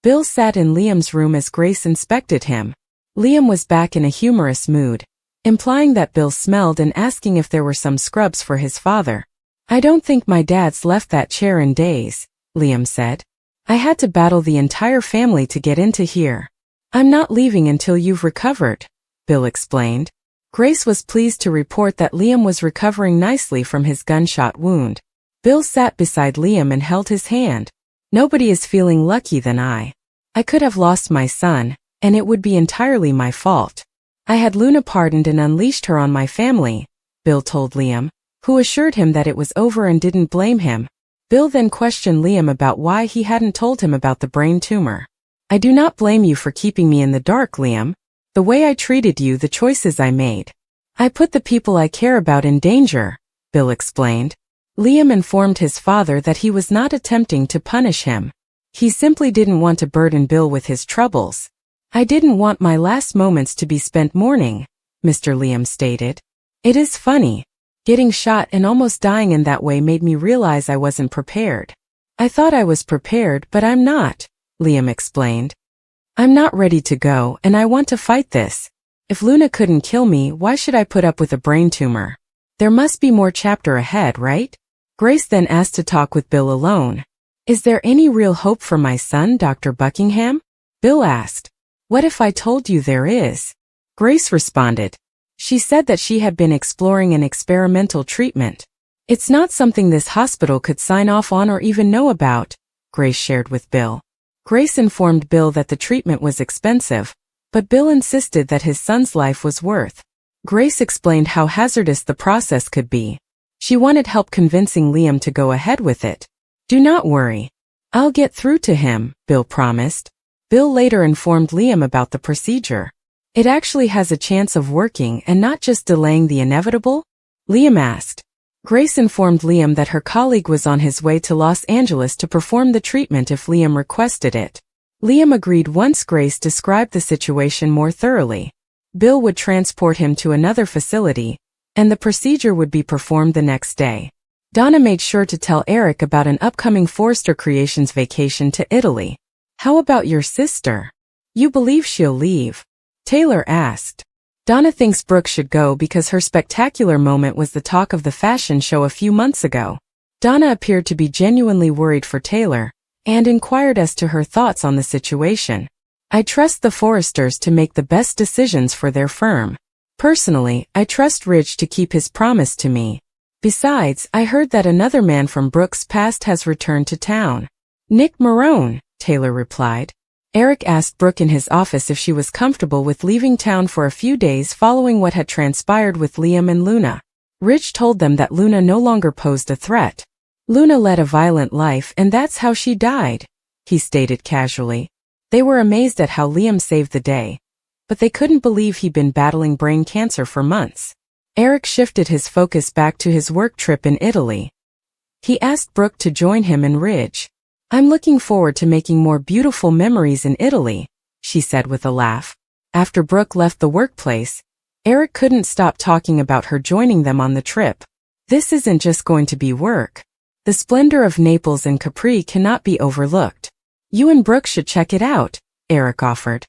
Bill sat in Liam's room as Grace inspected him. Liam was back in a humorous mood, implying that Bill smelled and asking if there were some scrubs for his father. "I don't think my dad's left that chair in days," Liam said. "I had to battle the entire family to get into here." "I'm not leaving until you've recovered," Bill explained. Grace was pleased to report that Liam was recovering nicely from his gunshot wound. Bill sat beside Liam and held his hand. "Nobody is feeling lucky than I. I could have lost my son, and it would be entirely my fault. I had Luna pardoned and unleashed her on my family," Bill told Liam, who assured him that it was over and didn't blame him. Bill then questioned Liam about why he hadn't told him about the brain tumor. "I do not blame you for keeping me in the dark, Liam. The way I treated you, the choices I made. I put the people I care about in danger," Bill explained. Liam informed his father that he was not attempting to punish him. He simply didn't want to burden Bill with his troubles. "I didn't want my last moments to be spent mourning," Mr. Liam stated. "It is funny. Getting shot and almost dying in that way made me realize I wasn't prepared. I thought I was prepared, but I'm not," Liam explained. "I'm not ready to go, and I want to fight this. If Luna couldn't kill me, why should I put up with a brain tumor? There must be more chapter ahead, right?" Grace then asked to talk with Bill alone. "Is there any real hope for my son, Dr. Buckingham?" Bill asked. "What if I told you there is?" Grace responded. She said that she had been exploring an experimental treatment. "It's not something this hospital could sign off on or even know about," Grace shared with Bill. Grace informed Bill that the treatment was expensive, but Bill insisted that his son's life was worth. Grace explained how hazardous the process could be. She wanted help convincing Liam to go ahead with it. "Do not worry. I'll get through to him," Bill promised. Bill later informed Liam about the procedure. "It actually has a chance of working and not just delaying the inevitable?" Liam asked. Grace informed Liam that her colleague was on his way to Los Angeles to perform the treatment if Liam requested it. Liam agreed once Grace described the situation more thoroughly. Bill would transport him to another facility, and the procedure would be performed the next day. Donna made sure to tell Eric about an upcoming Forrester Creations vacation to Italy. "How about your sister? You believe she'll leave?" Taylor asked. Donna thinks Brooke should go because her spectacular moment was the talk of the fashion show a few months ago. Donna appeared to be genuinely worried for Taylor, and inquired as to her thoughts on the situation. "I trust the Forresters to make the best decisions for their firm. Personally, I trust Ridge to keep his promise to me. Besides, I heard that another man from Brooke's past has returned to town." "Nick Marone," Taylor replied. Eric asked Brooke in his office if she was comfortable with leaving town for a few days following what had transpired with Liam and Luna. Ridge told them that Luna no longer posed a threat. "Luna led a violent life and that's how she died," he stated casually. They were amazed at how Liam saved the day, but they couldn't believe he'd been battling brain cancer for months. Eric shifted his focus back to his work trip in Italy. He asked Brooke to join him and Ridge. "I'm looking forward to making more beautiful memories in Italy," she said with a laugh. After Brooke left the workplace, Eric couldn't stop talking about her joining them on the trip. "This isn't just going to be work. The splendor of Naples and Capri cannot be overlooked. You and Brooke should check it out," Eric offered.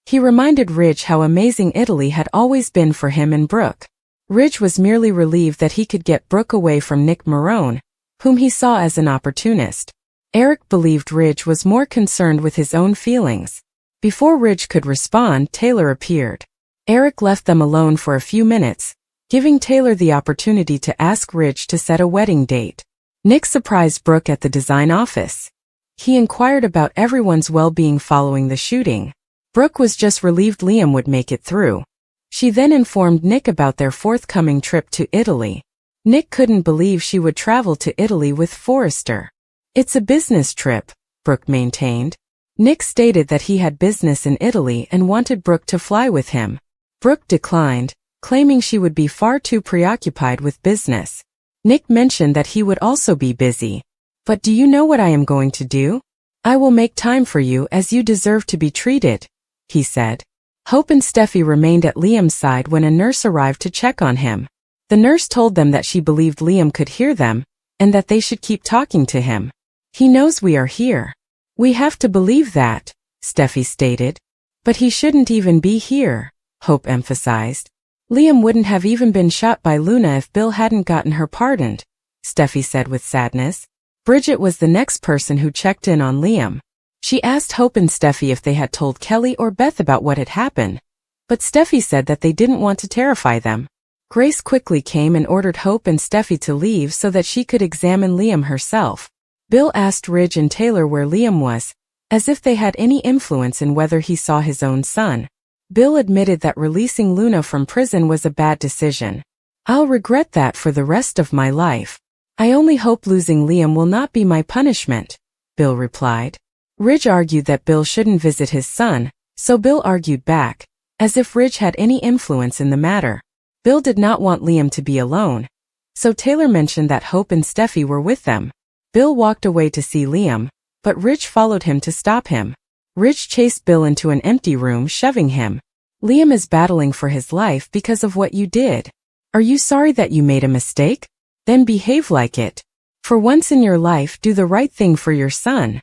He reminded Ridge how amazing Italy had always been for him and Brooke. Ridge was merely relieved that he could get Brooke away from Nick Marone, whom he saw as an opportunist. Eric believed Ridge was more concerned with his own feelings. Before Ridge could respond, Taylor appeared. Eric left them alone for a few minutes, giving Taylor the opportunity to ask Ridge to set a wedding date. Nick surprised Brooke at the design office. He inquired about everyone's well-being following the shooting. Brooke was just relieved Liam would make it through. She then informed Nick about their forthcoming trip to Italy. Nick couldn't believe she would travel to Italy with Forrester. "It's a business trip," Brooke maintained. Nick stated that he had business in Italy and wanted Brooke to fly with him. Brooke declined, claiming she would be far too preoccupied with business. Nick mentioned that he would also be busy. "But do you know what I am going to do? I will make time for you as you deserve to be treated," he said. Hope and Steffi remained at Liam's side when a nurse arrived to check on him. The nurse told them that she believed Liam could hear them, and that they should keep talking to him. "He knows we are here. We have to believe that, Steffi stated. But he shouldn't even be here, Hope emphasized. Liam wouldn't have even been shot by Luna if Bill hadn't gotten her pardoned, Steffi said with sadness. Bridget was the next person who checked in on Liam. She asked Hope and Steffi if they had told Kelly or Beth about what had happened, but Steffi said that they didn't want to terrify them. Grace quickly came and ordered Hope and Steffi to leave so that she could examine Liam herself. Bill asked Ridge and Taylor where Liam was, as if they had any influence in whether he saw his own son. Bill admitted that releasing Luna from prison was a bad decision. I'll regret that for the rest of my life. I only hope losing Liam will not be my punishment, Bill replied. Ridge argued that Bill shouldn't visit his son, so Bill argued back, as if Ridge had any influence in the matter. Bill did not want Liam to be alone, so Taylor mentioned that Hope and Steffi were with them. Bill walked away to see Liam, but Ridge followed him to stop him. Ridge chased Bill into an empty room, shoving him. Liam is battling for his life because of what you did. Are you sorry that you made a mistake? Then behave like it. For once in your life, do the right thing for your son,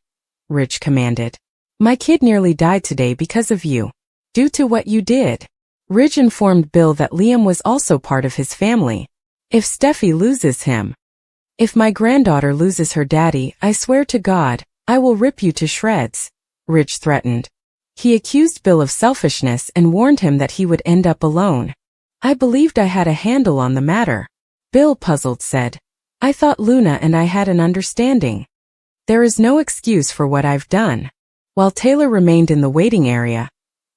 Ridge commanded. My kid nearly died today because of you. Due to what you did. Ridge informed Bill that Liam was also part of his family. If Steffi loses him. If my granddaughter loses her daddy, I swear to God, I will rip you to shreds, Ridge threatened. He accused Bill of selfishness and warned him that he would end up alone. I believed I had a handle on the matter. Bill, puzzled, said. I thought Luna and I had an understanding. There is no excuse for what I've done. While Taylor remained in the waiting area,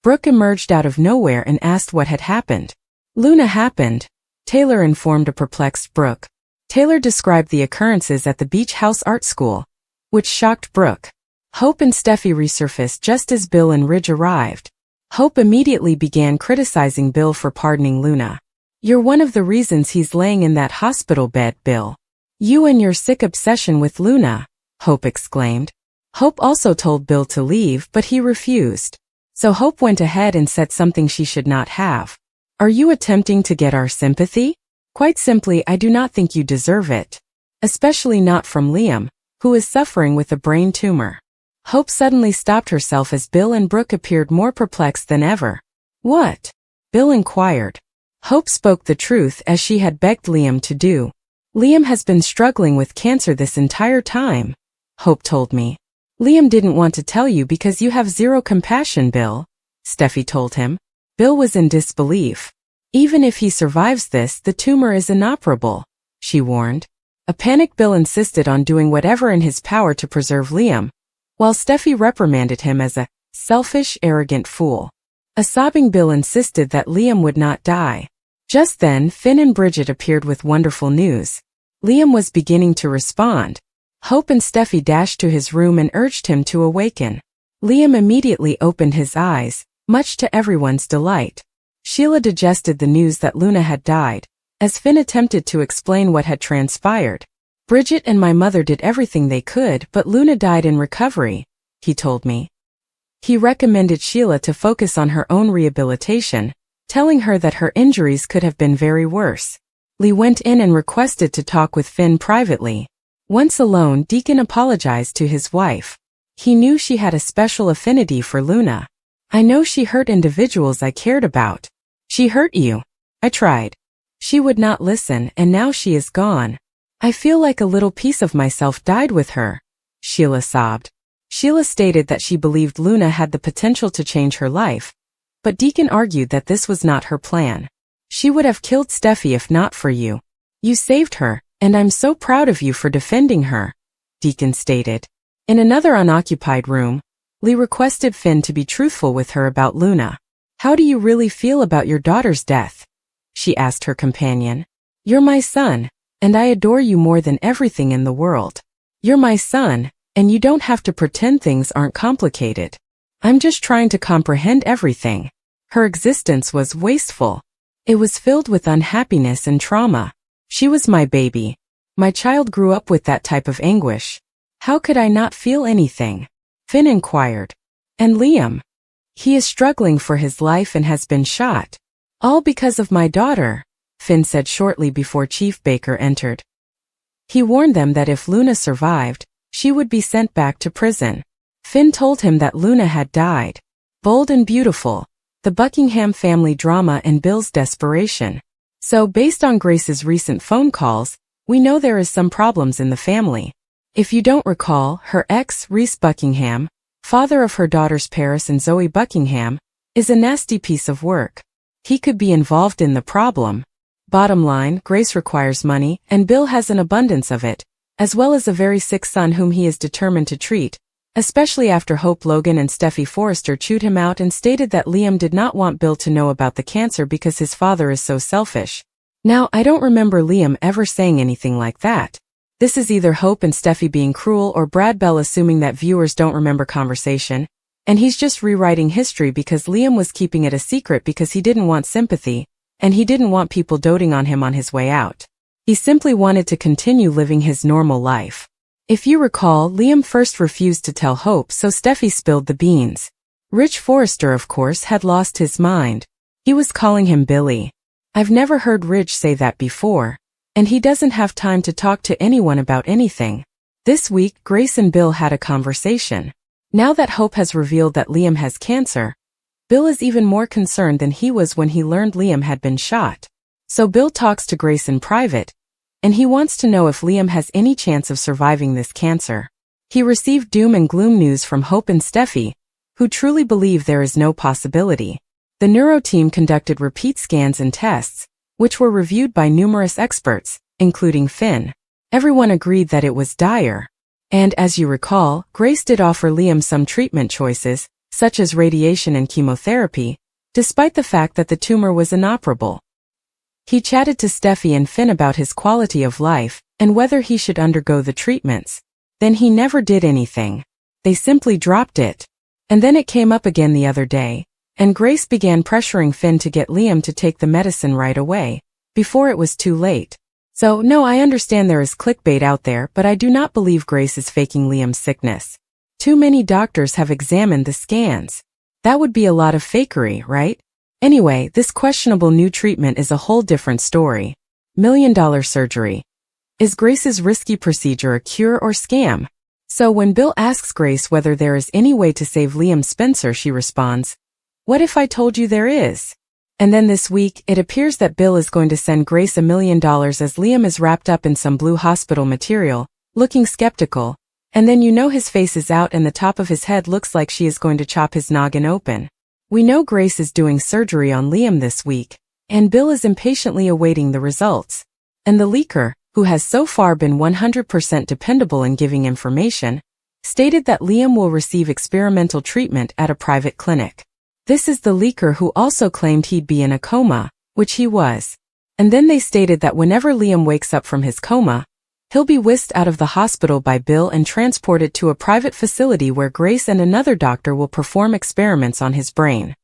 Brooke emerged out of nowhere and asked what had happened. Luna happened, Taylor informed a perplexed Brooke. Taylor described the occurrences at the Beach House Art School, which shocked Brooke. Hope and Steffi resurfaced just as Bill and Ridge arrived. Hope immediately began criticizing Bill for pardoning Luna. You're one of the reasons he's laying in that hospital bed, Bill. You and your sick obsession with Luna, Hope exclaimed. Hope also told Bill to leave, but he refused. So Hope went ahead and said something she should not have. Are you attempting to get our sympathy? Quite simply, I do not think you deserve it. Especially not from Liam, who is suffering with a brain tumor. Hope suddenly stopped herself as Bill and Brooke appeared more perplexed than ever. What? Bill inquired. Hope spoke the truth as she had begged Liam to do. Liam has been struggling with cancer this entire time, Hope told me. Liam didn't want to tell you because you have zero compassion, Bill, Steffi told him. Bill was in disbelief. Even if he survives this, the tumor is inoperable, she warned. A panicked Bill insisted on doing whatever in his power to preserve Liam, while Steffi reprimanded him as a selfish, arrogant fool. A sobbing Bill insisted that Liam would not die. Just then, Finn and Bridget appeared with wonderful news. Liam was beginning to respond. Hope and Steffi dashed to his room and urged him to awaken. Liam immediately opened his eyes, much to everyone's delight. Sheila digested the news that Luna had died, as Finn attempted to explain what had transpired. Bridget and my mother did everything they could, but Luna died in recovery, he told me. He recommended Sheila to focus on her own rehabilitation, telling her that her injuries could have been very worse. Lee went in and requested to talk with Finn privately. Once alone, Deacon apologized to his wife. He knew she had a special affinity for Luna. I know she hurt individuals I cared about. She hurt you. I tried. She would not listen, and now she is gone. I feel like a little piece of myself died with her, Sheila sobbed. Sheila stated that she believed Luna had the potential to change her life, but Deacon argued that this was not her plan. She would have killed Steffi if not for you. You saved her, and I'm so proud of you for defending her, Deacon stated. In another unoccupied room, Lee requested Finn to be truthful with her about Luna. How do you really feel about your daughter's death? She asked her companion. You're my son, and I adore you more than everything in the world. You're my son, and you don't have to pretend things aren't complicated. I'm just trying to comprehend everything. Her existence was wasteful. It was filled with unhappiness and trauma. She was my baby. My child grew up with that type of anguish. How could I not feel anything? Finn inquired. And Liam? He is struggling for his life and has been shot. All because of my daughter, Finn said shortly before Chief Baker entered. He warned them that if Luna survived, she would be sent back to prison. Finn told him that Luna had died. Bold and beautiful. The Buckingham family drama and Bill's desperation. So, based on Grace's recent phone calls, we know there is some problems in the family. If you don't recall, her ex, Reese Buckingham, father of her daughters Paris and Zoe Buckingham, is a nasty piece of work. He could be involved in the problem. Bottom line, Grace requires money, and Bill has an abundance of it, as well as a very sick son whom he is determined to treat, especially after Hope Logan and Steffi Forrester chewed him out and stated that Liam did not want Bill to know about the cancer because his father is so selfish. Now, I don't remember Liam ever saying anything like that. This is either Hope and Steffi being cruel or Brad Bell assuming that viewers don't remember conversation, and he's just rewriting history because Liam was keeping it a secret because he didn't want sympathy, and he didn't want people doting on him on his way out. He simply wanted to continue living his normal life. If you recall, Liam first refused to tell Hope, so Steffi spilled the beans. Rich Forrester, of course, had lost his mind. He was calling him Billy. I've never heard Rich say that before, and he doesn't have time to talk to anyone about anything. This week, Grace and Bill had a conversation. Now that Hope has revealed that Liam has cancer, Bill is even more concerned than he was when he learned Liam had been shot. So Bill talks to Grace in private, and he wants to know if Liam has any chance of surviving this cancer. He received doom and gloom news from Hope and Steffi, who truly believe there is no possibility. The neuro team conducted repeat scans and tests, which were reviewed by numerous experts, including Finn. Everyone agreed that it was dire. And as you recall, Grace did offer Liam some treatment choices, such as radiation and chemotherapy, despite the fact that the tumor was inoperable. He chatted to Steffi and Finn about his quality of life and whether he should undergo the treatments. Then he never did anything. They simply dropped it. And then it came up again the other day, and Grace began pressuring Finn to get Liam to take the medicine right away, before it was too late. So, no, I understand there is clickbait out there, but I do not believe Grace is faking Liam's sickness. Too many doctors have examined the scans. That would be a lot of fakery, right? Anyway, this questionable new treatment is a whole different story. $1 million surgery. Is Grace's risky procedure a cure or scam? So when Bill asks Grace whether there is any way to save Liam Spencer, she responds, "What if I told you there is?" And then this week, it appears that Bill is going to send Grace $1 million as Liam is wrapped up in some blue hospital material, looking skeptical, and then you know his face is out and the top of his head looks like she is going to chop his noggin open. We know Grace is doing surgery on Liam this week, and Bill is impatiently awaiting the results. And the leaker, who has so far been 100% dependable in giving information, stated that Liam will receive experimental treatment at a private clinic. This is the leaker who also claimed he'd be in a coma, which he was. And then they stated that whenever Liam wakes up from his coma, he'll be whisked out of the hospital by Bill and transported to a private facility where Grace and another doctor will perform experiments on his brain.